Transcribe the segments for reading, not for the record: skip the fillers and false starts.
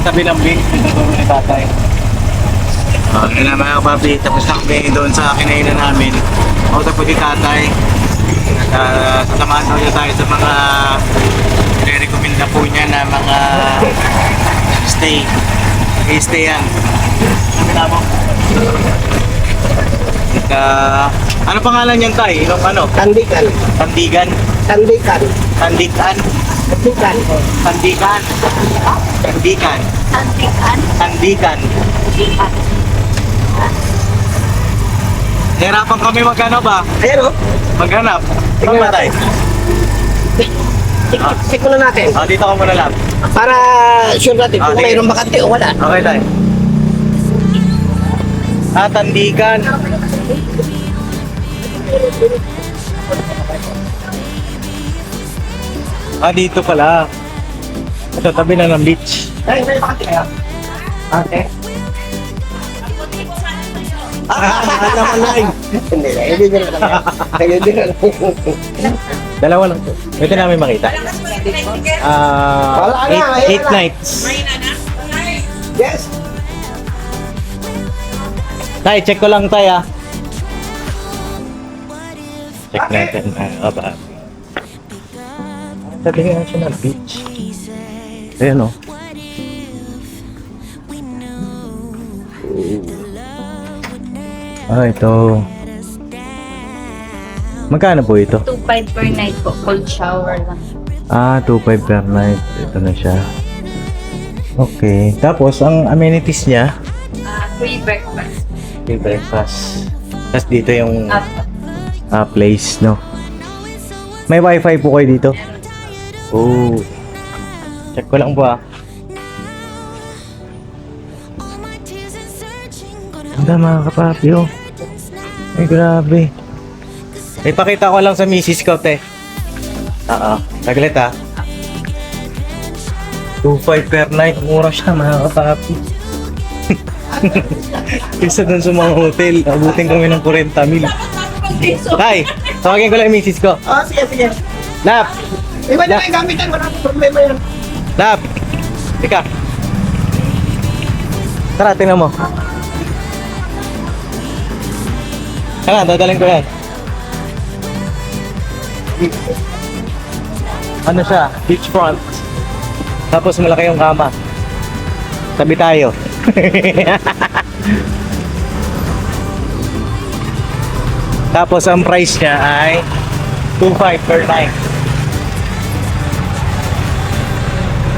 tabi ng beach. Dito ni tatay. Yun na mga kapapi. Tapos na kami doon sa kinainan namin. Auto po ni tatay. Sasamahan daw niya tayo sa mga nire-recommenda po niya na mga stay. Stay yan. Ano ano pangalan niyan tay? Ilong ano? Tandikan. Tandigan? Tandikan. Tandikan? Tandikan. Tandikan? Tandikan? Tantikan. Tandikan? Tantikan. Hirapan kami maghanap ba? Ayan o. Maghanap. Saan Tingnan ba tay? Check muna natin. Dito ka muna lang. Para sure natin kung sige. mayroong bakante o wala. Okay tay. Tandikan. Dito pala. Ito, tabi na ng beach. Ay, may bakante kaya? Okay. Naman lang. Hindi na, hindi na lang. Hindi na lang. Dalawa lang to. Pwede namin makita. Wala na, ayan 8 na. nights. Yes. Tay, check ko lang tay ah. Check natin. Aba. Sabi nga siya ng beach. Ayan o. Ito. Magkano po ito? 2.5 per night po. Cold shower lang. 2.5 per night. Ito na siya. Okay. Tapos, ang amenities niya, Free breakfast. free breakfast. Tapos dito yung Up. place, no? May wifi po kayo dito? Oh. Check ko lang po ah. Ganda mga kapapi, oh. Ay, grabe. Ipakita ko lang sa misis ko, te. Saglit ah. 2.5 per night. Mura siya mga kapapi. Isa dun sa mga hotel. Abutin kami ng 40 mil. Tay, tawagin ko lang yung misis ko. Sige, sige. Lap! Iba na lang yung gamitan, wala akong problema yan. Lap! Tika. Tara, tingnan mo. Kaya, dadalhin ko yan. Ano siya? Beachfront. Tapos malaki yung kama. Tabi tayo. Tapos ang price niya ay 2.5 per night.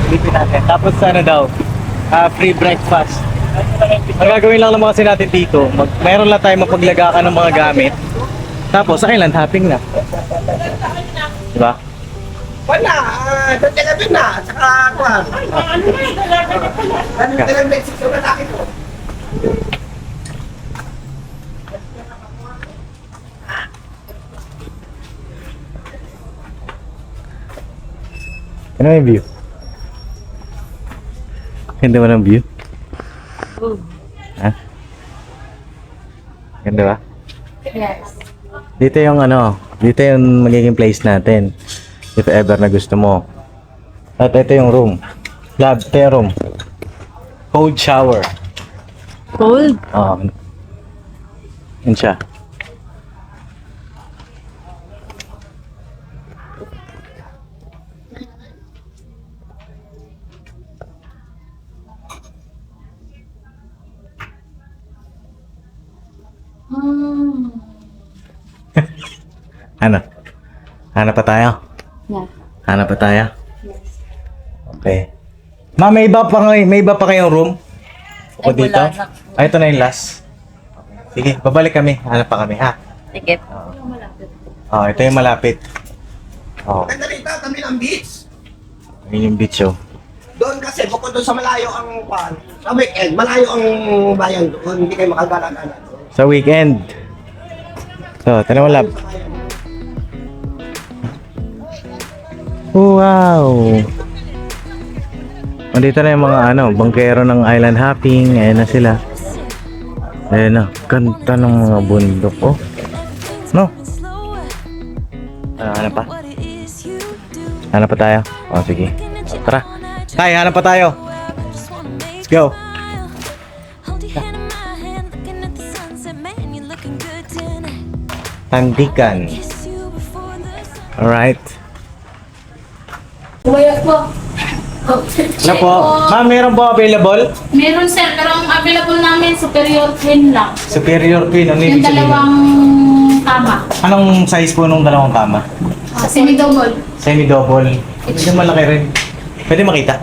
Silipin natin. Tapos ano daw? Free breakfast. Ang gagawin lang naman kasi natin dito, mayroon lang tayo mapaglagakan ng mga gamit. Tapos island hopping na. Diba? Wala, tatagapin na, saka kuhan. Ano na lang Mexico na laki ko? Ano yung view? Ganda ba ng view? Ha? Ganda ba? Yes. Dito yung ano, dito yung magiging place natin. If ever na gusto mo. At ito yung room. Lab, ito yung room. Cold shower. Cold? Yun siya. Ano? Hanap pa tayo? Yeah. Hanap pa tayo? Yes. Okay. Ma, may iba pa kayong room? O Ay, dito? wala na. Ay, ito na yung last. Sige, babalik kami. Hanap pa kami, ha? Sige. Ito yung malapit. Maganda rito, kami ng beach. Yun yung beach, oh. Doon kasi, bukod doon sa malayo ang kuhan, sa weekend, malayo ang bayan doon, hindi kayo makagala-gala. Sa weekend. So, tanong mo, lab. Wow! Nandito na yung mga bangkero ng island hopping. Ayan na sila. Ayan na. Ganda ng mga bundok, oh. No? Hanap pa? Hanap pa tayo? Sige. Tara. Tay, hanap pa tayo. Let's go. Hold your hand in my hand, looking at the sunset, man, you're looking good tonight. Tandikan. Kiss you before the sun. Alright. Kuya po. Ano po? Ma'am, meron po available? Meron sir, pero ang available namin superior twin lang. Superior queen. Ano Yung ibig sabihin? dalawang kama. Anong size po nung dalawang kama? Semi-double. Semi-double. Medyo malaki rin. Pwede makita?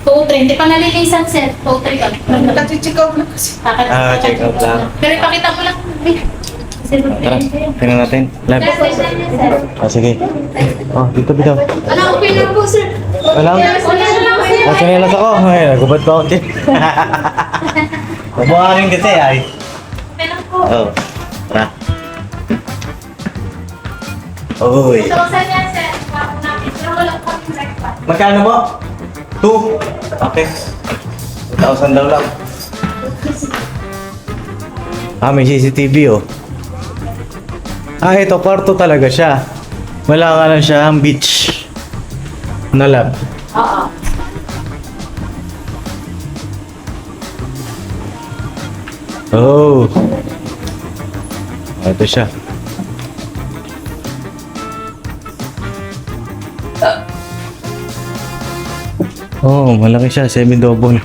2-3. Hindi pa nalilisan sir. 2-3 ka. Nag-check out na kasi. Check out lang. Pero ipakita mo lang. Tara, tingnan natin. Live. Sige. Oh, dito bitaw. Ano, okay lang po sir. Wala. Wala na lang sir. Nakinelas ako. Ay, nagubad pa ako dyan. Mabuhangin kasi ay. Okay lang po. Oh. Tara. Uy. Ito sa niya sir. Ako namin. Pero wala po kami breakfast. Magkano po? 2. Okay. 2,000 daw lang. May CCTV oh. Ito, kwarto talaga siya. Wala ka lang siya ang beach na lab. Oo. Oh. Ito siya. Oh, malaki siya. Semi-double.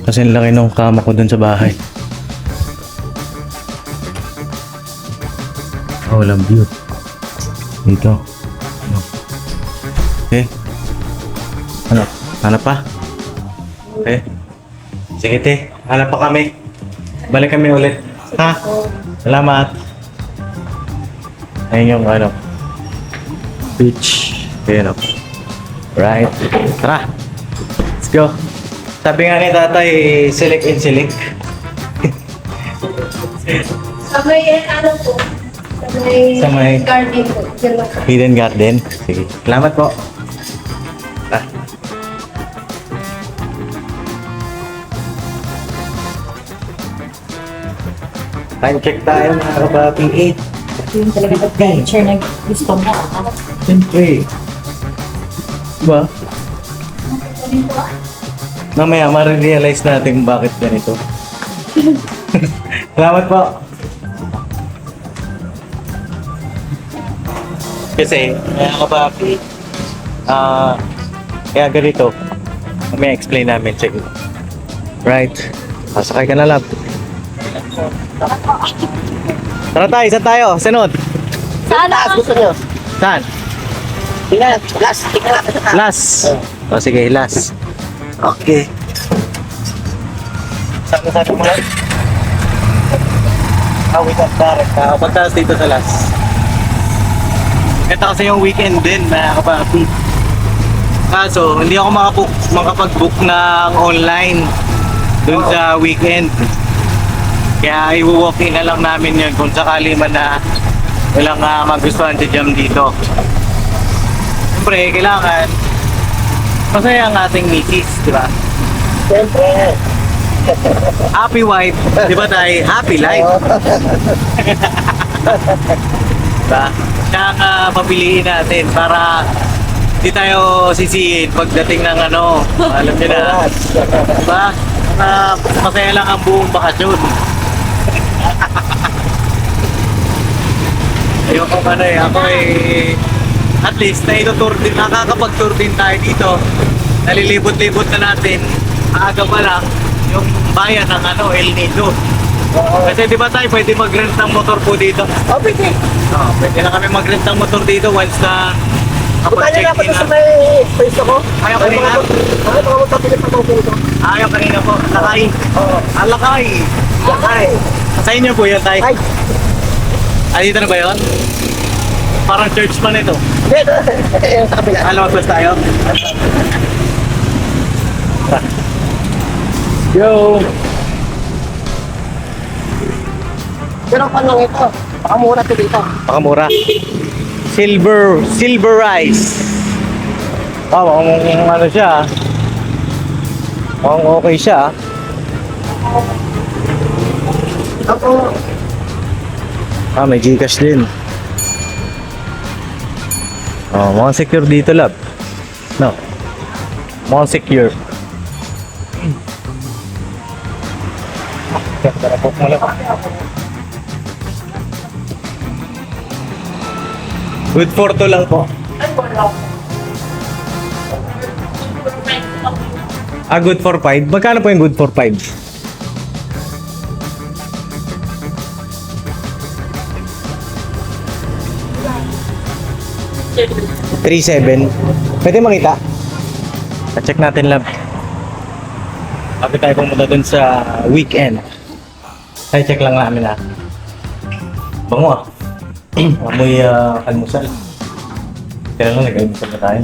Kasi ang laki ng kama ko dun sa bahay. Oh, walang view. Dito. Ano? Okay. Ano? Hanap pa? Okay. Sige, te. Hanap pa kami. Balik kami ulit. Ha? Salamat. Ayun yung ano. Beach. Ayun o. Right. Tara. Let's go. Sabi nga ni tatay, select and select. Sa may ano po. Sa may garden po. hidden garden. Sige. Salamat po. Ah. Time check tayo mga kababi. 8. Yung talaga adventure na gusto mo. Siyempre. Diba? Mamaya ma-realize natin bakit ganito. Salamat po. Kasi, mga kababi, kaya ganito. Mamaya explain namin. Sige. Right. Pasakay ka na lab. Tara tayo, saan tayo? Sunod. Saan taas gusto nyo? Saan? Tingnan, last, tingnan. Last. O sige, last. Okay. Saan mo lang? Wait up, direct. Pagtaas dito sa last. Ito kasi yung weekend din, mga kapapi. Kaso, hindi ako makapag-book ng online dun sa weekend. Kaya i-walk-in na lang namin yun kung sakali man na walang magustuhan si Jam dito. Siyempre, kailangan masaya ang ating misis, di ba? Siyempre. Happy wife, di ba tayo? Happy life. Diba? Siya ang papiliin natin para di tayo sisihin pagdating ng ano, alam niyo na. Diba? Masaya lang ang buong bakasyon. Ayoko ano eh, ako eh, at least naitutur din, nakakapag-tour din tayo dito. Nalilibot-libot na natin, maaga pa lang, yung bayan ng ano, El Nido. Kasi di ba tayo pwede mag-rent ng motor po dito? Oh, pwede. Pwede na kami mag-rent ng motor dito once na Punta nyo na kapag-check pa in doon sa na. may space ako. Ayaw kanina? Mga magpapilit na ako dito. Ayaw kanina po, lakay. Oo. Lakay. Lakay. Sa inyo po yan tayo. Ay, Dito na ba yun? Parang church man ito. dito. Sa kabila. Alam mo, tayo? Yo! Pero kung lang ito, baka mura ito dito. Pakamura. Silver rice. Mukhang ano siya. Mukhang okay siya. Ako, May Gcash din. Mukhang secure dito, lab. No. Mukhang secure. Tara, book mo lang. Good for 2 lang po. Good for 5? Magkano po yung good for 5? 3.7. Pwede makita? Check natin lang. Bago tayo pumunta dun sa weekend. Ay, check lang namin na. Bango ah. Amoy almusal. Kaya lang nag-almusal na tayo.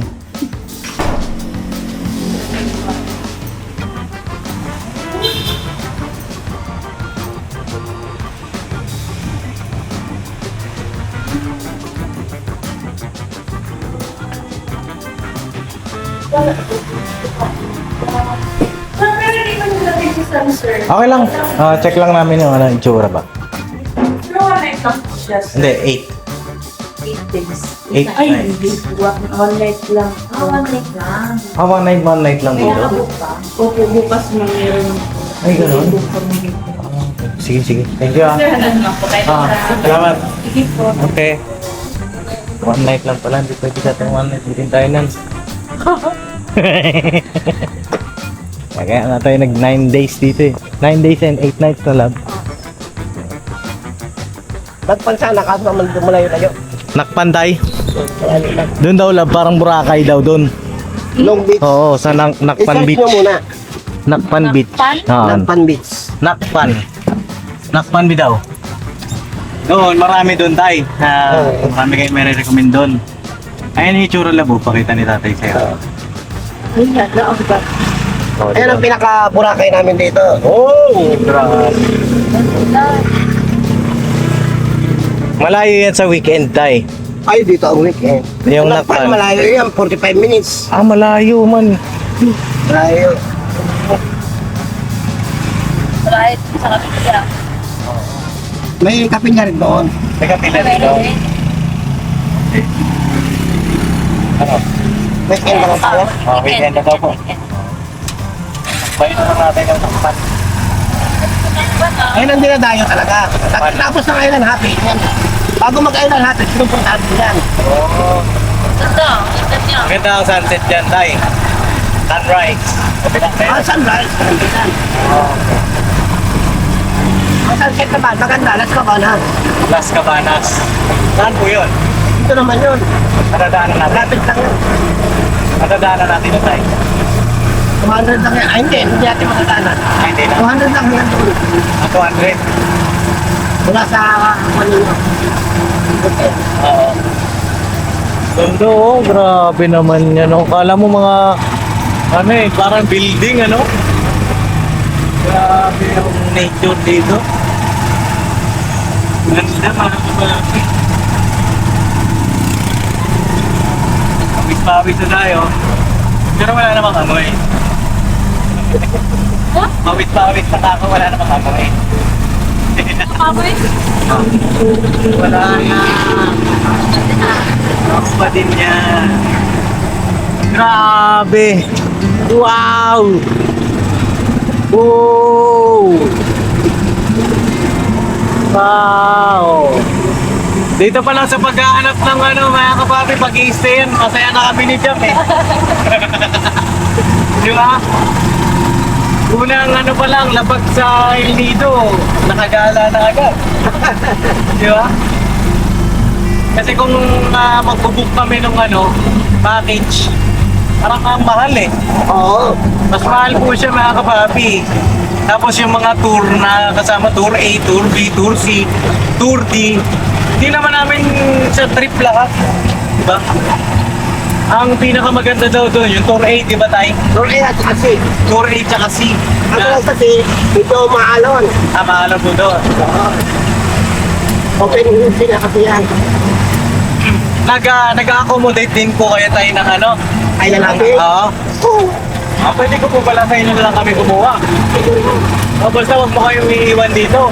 Okay lang. Check lang namin yung itsura ba. Hindi, 8. 8 days. 8 Ay, nights. hindi. One night lang. One night lang. 1 night lang dito. Opo, bukas mo meron. Ay, ganun? Sige, sige. Thank you ah. Salamat. Sige po. Okay. 1 night lang pala. Hindi pwede sa ating 1 night. Bitin tayo nun. Kaya nga tayo nag 9 days dito eh. 9 days and 8 nights na lab. Nagpansa na kaso naman dumalayo-layo. Nakpantay? Doon daw lab, parang Boracay daw doon. Long Beach. Oo, sa Nakpan I-search Beach. nyo muna. Nakpan Beach. Nakpan Beach. Nakpan. Nakpan Beach daw. Doon, marami doon tayo. Marami kayo may recommend doon. Ayan yung itsura labo, pakita ni tatay sa'yo. Ayan ang pinaka-Boracay namin dito. Oh! Grabe. Malayo yan sa weekend tay. Ay, dito ang weekend. Yung Nakpan Nakpan. malayo yan, 45 minutes. Malayo man. Malayo. Right, sa kapitya. May kape nga rin doon. Teka, pila dito. Ano? Weekend na lang tayo. Weekend na daw po. Bayan na natin yung Nakpan. Ayun ang dinadayo talaga. Tapos na ngayon ang happy. Yan. Bago mag-island happy, pinupuntahan ko yan. Oo. Ganda, ganda niya. Maganda ang sunset dyan tay. Sunrise. Sunrise, karambitan. Ang sunset naman, maganda, Las Cabanas. Las Cabanas. Saan po yun? Ito naman yun. Madadaanan natin. Lapit lang yun. Madadaanan natin na tay. 200 lang yan. Ay, hindi natin matatanan. Ay, hindi na. 200 lang yan doon. 200. Mula sa Manila. Okay. Oo. Ganda oh, grabe naman yan. Oh. Kala mo mga, ano eh, parang building, ano? Grabe yung nature dito. Ganda mga kapalaki. Pawis-pawis na tayo. Pero wala namang amoy. Pawis-pawis na ako, wala namang amoy. Kamoy? Wala na. Ako pa din yan. Grabe! Wow! Wow! Wow! Dito pa lang sa paghahanap ng ano, mga kapapi, pag-i-stay yan, masaya na kami ni Jam eh. Di ba? Unang ano pa lang, lapag sa El Nido, nakagala na agad. Di ba? Kasi kung magbubook kami ng ano, package, parang ang mahal eh. Oo. Mas mahal po siya mga kapapi. Tapos yung mga tour na kasama, tour A, tour B, tour C, tour D, hindi naman namin sa trip lahat. Diba? Ang pinakamaganda daw doon, yung tour A, di ba tayo? Doon ay at kasi. Tour A tsaka C. Ano lang kasi, ito maalon. Maalam po doon. Open sila kasi yan. Nag-accommodate din po kayo tayo ng ano? Ay lalaki. Oo. Oo. Pwede ko po pala sa inyo na lang kami kumuha. Basta wag mo kayong iiwan dito.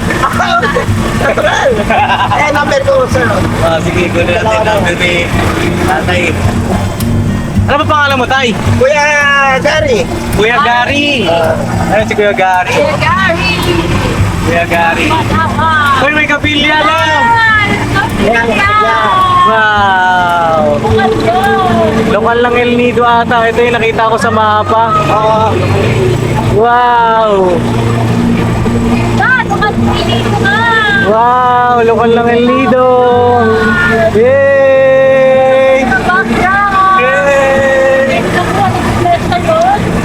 Natural. Eh, number ko, sir. Sige, kunin natin number ni tatay. Ano ba pangalan mo, tay? Kuya Gary. Kuya Gary. Ano si Kuya Gary? Gary! Kuya Gary. Uy, may kapilya lang! Yan, yan. Wow! Lokal lang El Nido ata. Ito yung nakita ko sa mapa. Oo. Wow! Wow! Lokal lang El Nido! Yay! Yay!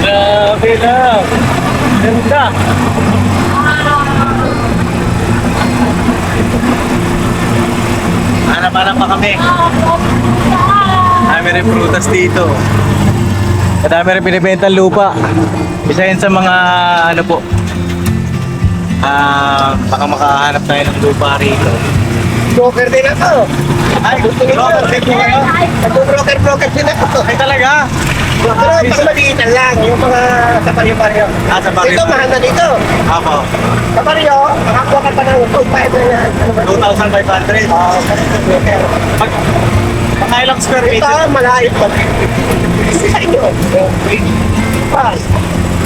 Grabe na! Ganda! Hanap-hanap pa kami. Dami rin prutas dito. Madami rin binibentang lupa. Isa yun sa mga ano po. Baka makahanap tayo ng lupa rito. Broker din ako. Ay, broker din po kayo? Nag-broker din ako. Ay talaga? Pero pag maliitan lang, yung mga sa baryo-baryo. Sa baryo. Dito, mahal na dito. Apo. Sa baryo, makakuha ka pa ng 2,500 na yan. Ano ba? 2,500. Oo, ganito broker. Mga ilang square Ito, meter? malayo pa. Sa inyo. Pas.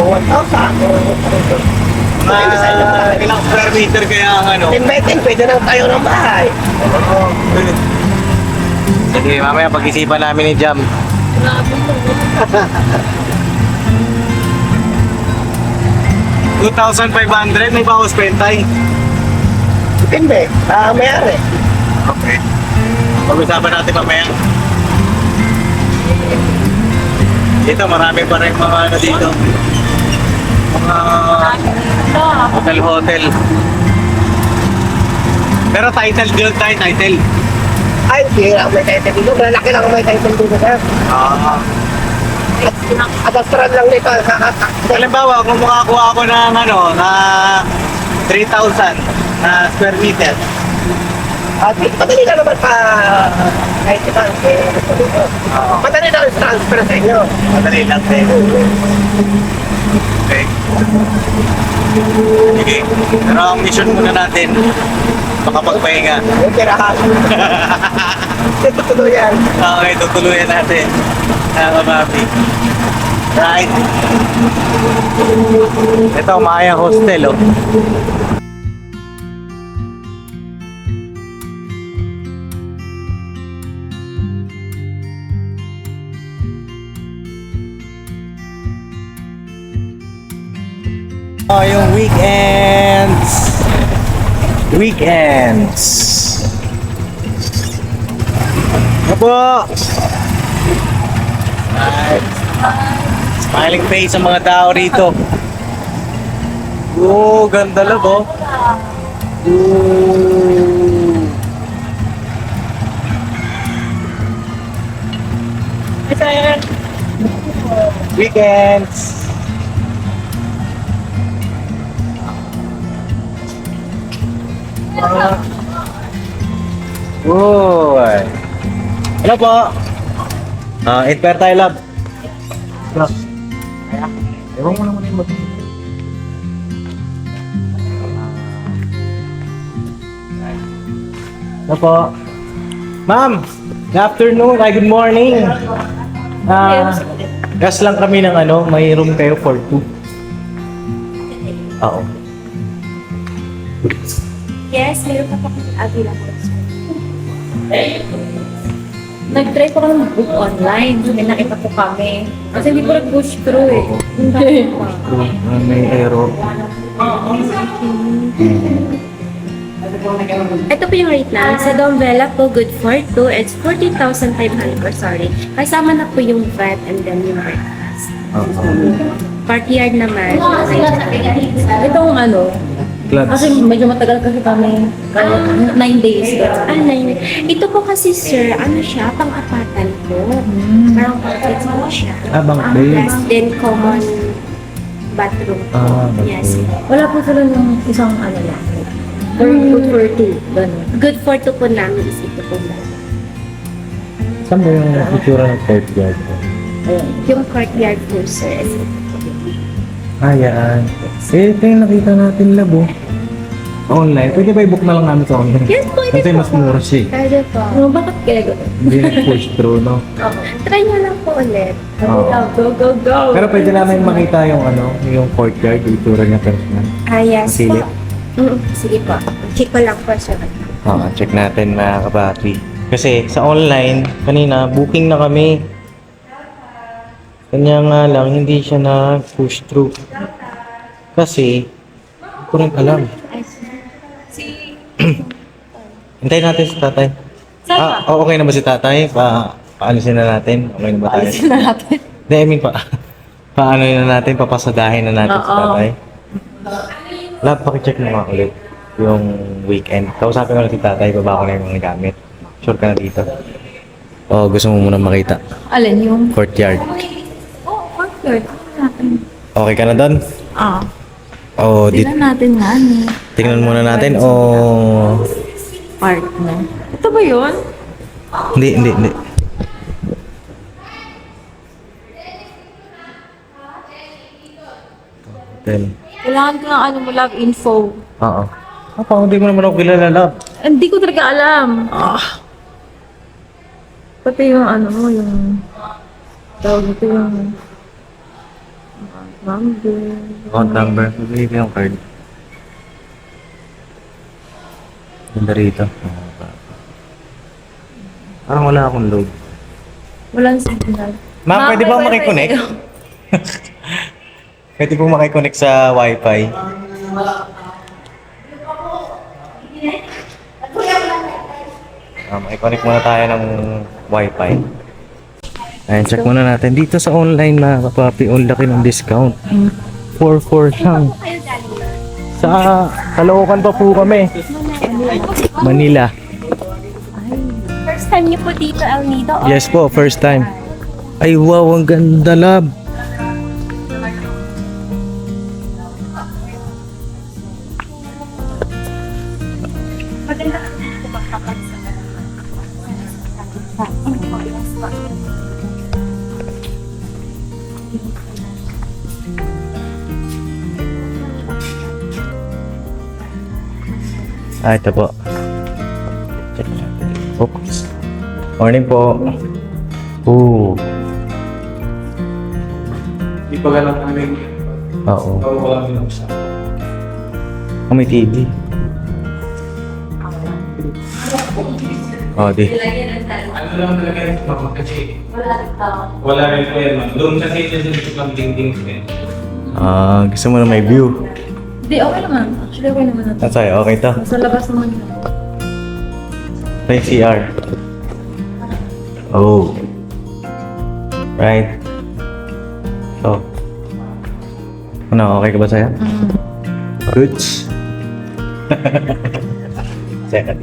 1,000. Ilang square meter kaya ang ano? 10 by 10, pwede nang tayo ng bahay. Sige, mamaya pag-isipan namin ni Jam. $2,500 may bawas pentay. Depende. Mayari. Okay. Pag-usapan natin mamaya. Dito marami pa rin mga ano dito. Mga hotel. Pero title deal tayo, title. Ay, hindi lang may title dito. Malaki lang may title dito. Adastran lang nito. Halimbawa, kung makakuha ako ng ano, na 3,000 na square meter. At madali na naman pa kahit ito. Madali na ang transfer sa inyo. Madali lang din. Okay. Sige. Pero ang mission muna natin, makapagpahinga. Yung tirahan. Ito tuloy yan. Okay, tutuluyan natin. Mami. Right. Ito, Maya Hostel, oh. Oh, yung weekends. Apo! Smiling face ang mga tao rito. Oh, ganda lang, oh. Ooh. Weekends. Uy. Hello po. Inspire tayo, love. Ewan mo naman yung Hello po. Ma'am, good afternoon. Ay, good morning. Gas lang kami ng ano, may room kayo for 2. Oo. Yes, meron pa po kami available. Nag-try po kami mag-book online. May nakita po kami. Kasi hindi po nag-push through eh. May aero. Ito po yung rate namin. Sa Domvela po, good for 2. It's 40,500 per sorry. Kasama na po yung VAT and then yung breakfast. Party yard naman. Itong ano, Clubs. kasi medyo matagal kasi kami. 9 days. Ito po kasi sir, ano siya, pang-apatan po. Parang pang-apatan po siya. Bunk bed. Plus then common bathroom po. Yes. Wala po sila ng isang ano lang. Good for 2. Ganun. Good for 2 po namin is ito po lang. Saan mo yung itsura ng courtyard? Yung courtyard po sir is ito po. Yan. Ito yung nakita natin, labo. Online. Pwede ba i-book na lang namin sa online? Yes, pwede Kasi po. mas mura siya. Pwede po. Ano, bakit kaya ganun? Hindi na-push through, no? Try nyo lang po ulit. Oo. Go, go, go! Pero pwede namin makita yung ano, yung courtyard, yung itsura niya personal. Yes po. Masilip. Sige po. Check ko lang po siya. Oo, check natin mga kapapi. Kasi sa online, kanina, booking na kami. Kanya nga lang, hindi siya na-push through. Kasi, hindi ko rin alam. Hintayin natin si tatay. Okay na ba si tatay? Paalisin na natin? Okay na ba tayo? Alisin na natin. Hindi, I mean, paano na natin? Papasadahin na natin si Oo. tatay? Lahat, pakicheck mo nga ulit yung weekend. Kausapin ko na si tatay, baba ko na yung mga gamit. Sure ka na dito? O gusto mo muna makita? Alin yung? Courtyard. Orchard. Natin. Okay ka na doon? O, Tingnan natin nga ni. tingnan muna natin o... Park na. Ito ba yun? Hindi. Hotel. Kailangan ko ng ano mo, love info. Oo. Hindi mo naman ako kilala, love. Hindi ko talaga alam. Pati yung ano mo, yung... Tawag ito yung... Number. Account number. Bibigay ko yung card. Ganda rito. Parang wala akong load. Walang signal. Ma'am, pwede ba may wifi makiconnect? kayo? Pwede po makiconnect sa wifi. Makiconnect muna tayo ng wifi. Ayan, check muna natin. Dito sa online mga kapapi, ang laki ng discount. 4-4 lang. Sa Caloocan pa po kami. Manila. First time niyo po dito, El Nido? Yes po, first time. Ay wow, ang ganda, love. Ito po. Check natin. Oops. Morning po. Ooh. Di pa ganang kami. Oo. Bago ko lang binuksan. May TV. Oh, di. Ano lang talaga yung mama kasi wala rin po yan, ma'am. Doon kasi ito lang ding-ding din. Gusto mo na may view. Hindi, okay naman. Actually, okay naman natin. Nasa'yo, okay to. Sa labas naman yun. Ito yung CR. Oh. Right. So. Ano, okay ka ba sa'yo? Goods. Second.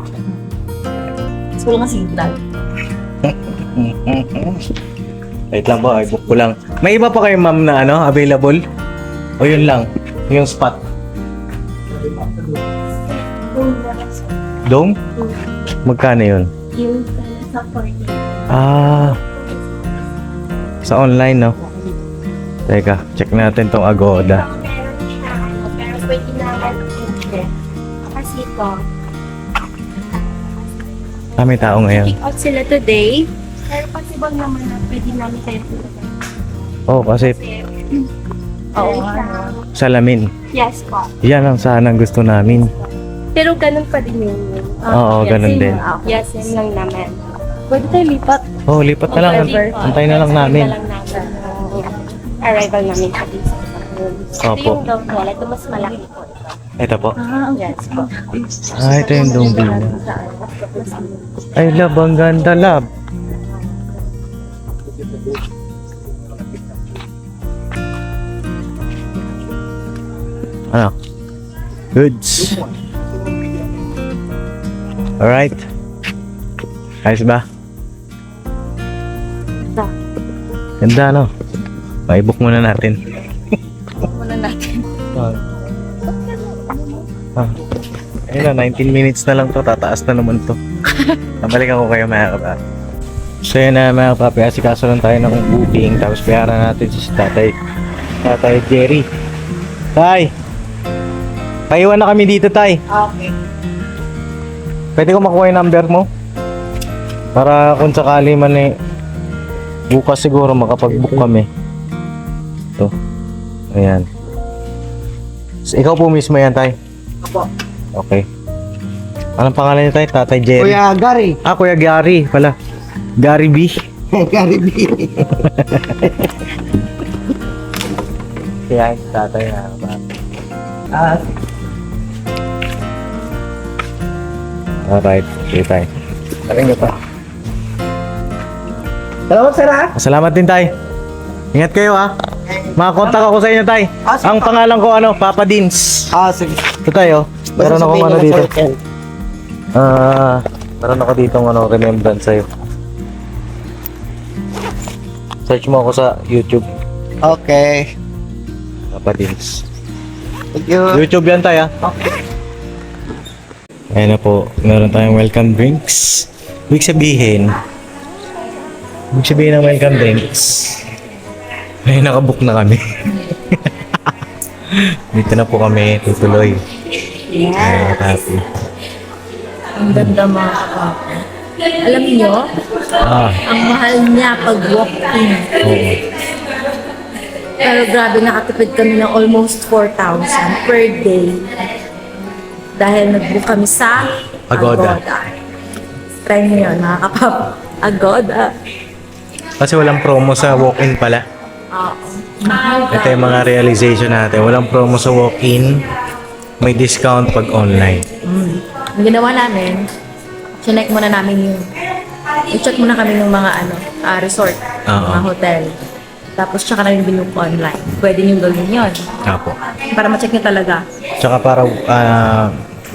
So, walang signal. Wait lang po, ay book ko lang. May iba pa kayo ma'am na ano, available? O yun lang, yung spot. Dome? Magkano yun? Yung sa 40. Sa online, no? Teka, check natin tong Agoda. Meron siya, pero pwede naman i-check. Kasi ito, May tao ngayon. kick out sila today. Pero possible naman na pwede namin kayo tulungan. Oh, kasi Oo nga. salamin. Yes po. Yan ang sanang gusto namin. Pero ganun pa din yun. Oo, ganun din. Yes, yun lang naman. Pwede tayo lipat. Oh, lipat na lang. Antay na lang namin. Antay na lang namin yung arrival namin sa visa. Ito Opo. yung dog wall. Ito mas malaki po. Ito po. Yes po. Ito yung dome villa. Ay, love, ang ganda, love. Ano? Goods. Alright. Ayos ba? Ganda, no? Maibok muna natin. Muna natin. Ayun na, 19 minutes na lang to. Tataas na naman to. Nabalikan ko kayo mga kapapi. So yun na mga kapapi. Asikaso lang tayo ng booking. Tapos bayaran natin si Tatay Jerry. Tay! Paiwan na kami dito, Tay. Okay. Pwede ko makuha yung number mo? Para kung sakali man bukas siguro makapag-book kami. Ito. Ayan. So, ikaw po mismo yan, Tay. Opo. Okay. Anong pangalan niya tayo? Tatay Jerry? Kuya Gary. Kuya Gary pala. Gary B. Gary B. Kaya tatay na ba? Ah, Alright, okay tayo. Taling ka pa. salamat sir ha. Salamat din tay. Ingat kayo ha. Makakontak ako sa inyo tay. sige. Ang pangalan ko Papa Dins. Sige. Ito tayo. Meron Basta akong sabihin ano mo na dito. sir yan. Meron ako dito remembrance sa'yo. Search mo ako sa YouTube. Okay. Papa Dins. Thank you. YouTube yan tayo. Ayan na po, meron tayong welcome drinks. Ibig sabihin ng welcome drinks, ay nakabook na kami. Dito na po kami tutuloy. Yes. Happy. Ang ganda mga kapapa. Alam niyo, ang mahal niya pag walk-in. Oo. Pero grabe, nakatipid kami ng almost 4,000 per day. Dahil nag-book kami sa Agoda. Try niyo yun, mga kapapa. Agoda. Kasi walang promo sa walk-in pala. Oo. Mahal Ito yung mga realization natin. Walang promo sa walk-in. May discount pag online. Ang ginawa namin, chinek muna namin i-check muna kami ng mga resort, Oo. mga hotel. Tapos tsaka namin binook online. Pwede nyo gawin yun. Apo. Para ma-check nyo talaga. Tsaka para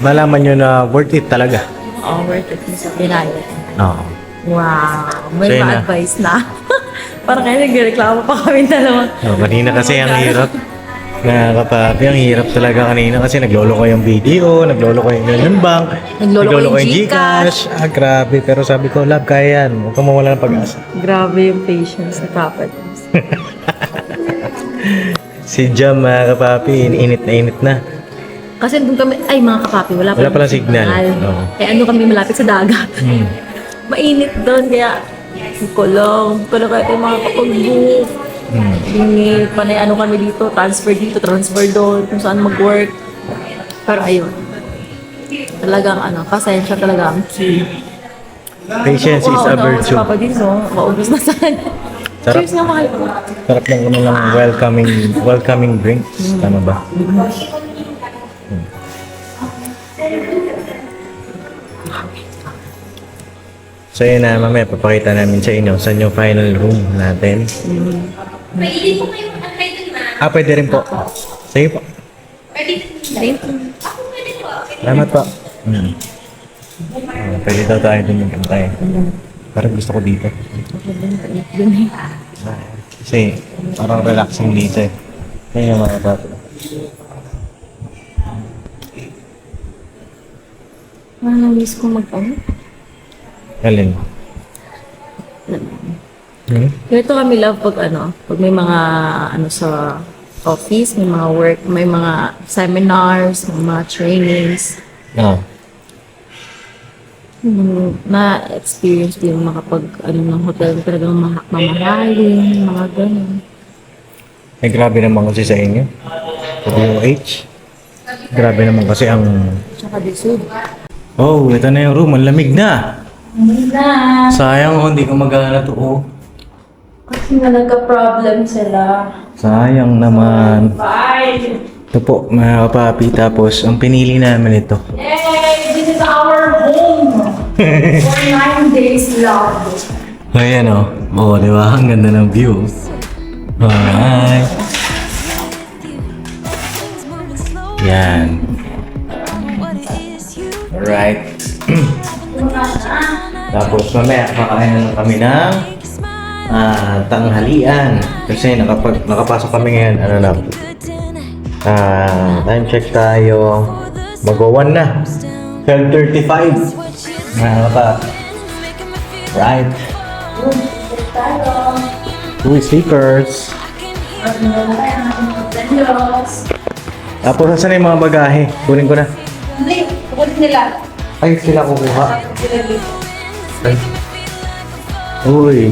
malaman nyo na worth it talaga. Oh, worth it. Sa pinayot. Oo. Wow. May So, yun na. ma-advise na. Parang kaya nagreklamo pa kami dalawa. Kanina kasi ang hirap. Nakakapapi, ang hirap talaga kanina kasi nagloloko yung video, nagloloko yung Union Bank, Nagloloko yung Gcash. Grabe. Pero sabi ko, love, kaya yan. Huwag kang mawala ng pag-asa. Grabe yung patience sa kapatid. Si Jam, mga kapapi, init na. Kasi doon kami, ay mga kapapi, wala Wala palang signal. Oo. Kaya kami malapit sa dagat. Mainit doon, kaya kulong kayo tayo makakapag-book. Bingit, panay kami dito, transfer doon, kung saan mag-work. Pero ayun, talagang pasensya talaga ang key. Patience is a virtue. Papa din, no? Maubos na sana. Sarap. Cheers nga, mahal ko. Sarap ng welcoming drinks. Tama ba? So yun na, mamaya papakita namin sa inyo sa yung final room natin. Pwede rin po. Sige po. Thank you. Salamat po. Pwede daw tayo dun yung tayo. Parang gusto ko dito. Kasi parang relaxing dito eh. Kaya yung mga bata. Miss ko Alin? Ganito kami love pag may mga sa office, may mga work, may mga seminars, may mga trainings. Na-experience din makapag ng hotel talagang mamahalin, mga ganun. Grabe naman kasi sa inyo. WH. Grabe naman kasi ang... Tsaka disod. Oh, ito na yung room. Ang lamig na. Sayang hindi ko magana to. Oh. Kasi nga nagka-problem sila. Sayang naman. Ito po, mga kapapi. Tapos, ang pinili namin ito. Yay! This is our home! For 9 days love. Ayan o. Oh, di ba? Ang ganda ng view. Alright. Things moving slow. Yan. What it is you Alright. Tapos, mamaya, kakain na kami ng tanghalian. Kasi nakapasok kami ngayon. Ano na? Time check tayo. Mag-1 na. 12:35. Mga kapapi. Right. Two speakers. Tapos saan yung mga bagahe? Kunin ko na. Hindi, kukulit nila. Ay, sila kukuha. Ay. Uy.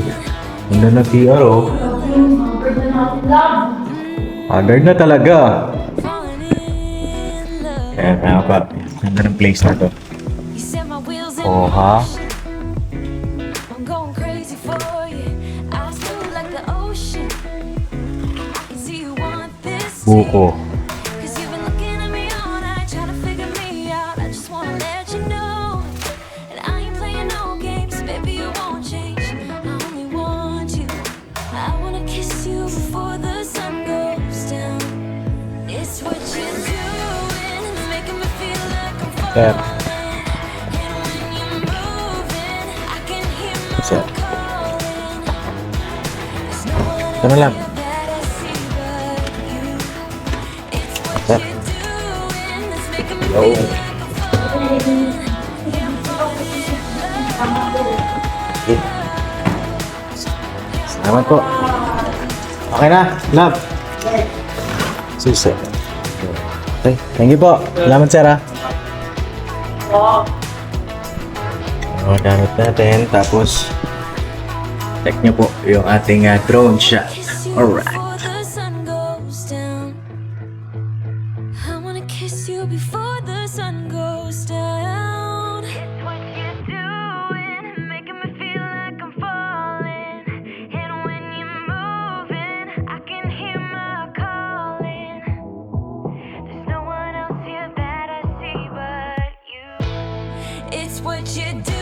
Ganda na PR oh. Haggard na talaga. Kaya mga papi. Ganda ng place na to. You set my wheels in Oh, ha? motion. I'm going crazy for you. I feel like the ocean. I can see you want this. Buko. Cause you've been looking at me all night, trying to figure me out. I just wanna let you know. And I ain't playing no games, baby, you won't change. I only want you. I wanna kiss you before the sun goes down. It's what you're doing, it's making me feel like I'm Sir. falling. And when you're moving, I can hear my Sir. calling. There's no one Ito na lang. else that I see but you. It's what Sir. you're doing, it's making me Hello. feel like I'm falling. Yeah, I'm falling in love. Okay. Salamat po. Okay na, love. Susi. Okay, thank you po. Salamat, sir, ha. Gamit natin. Tapos, check nyo po yung ating drone shot. Kiss you Alright. before the sun goes down. I wanna kiss you before the sun goes down. It's what you're doing, making me feel like I'm falling. And when you're moving, I can hear my calling. There's no one else here that I see but you. It's what you're doing.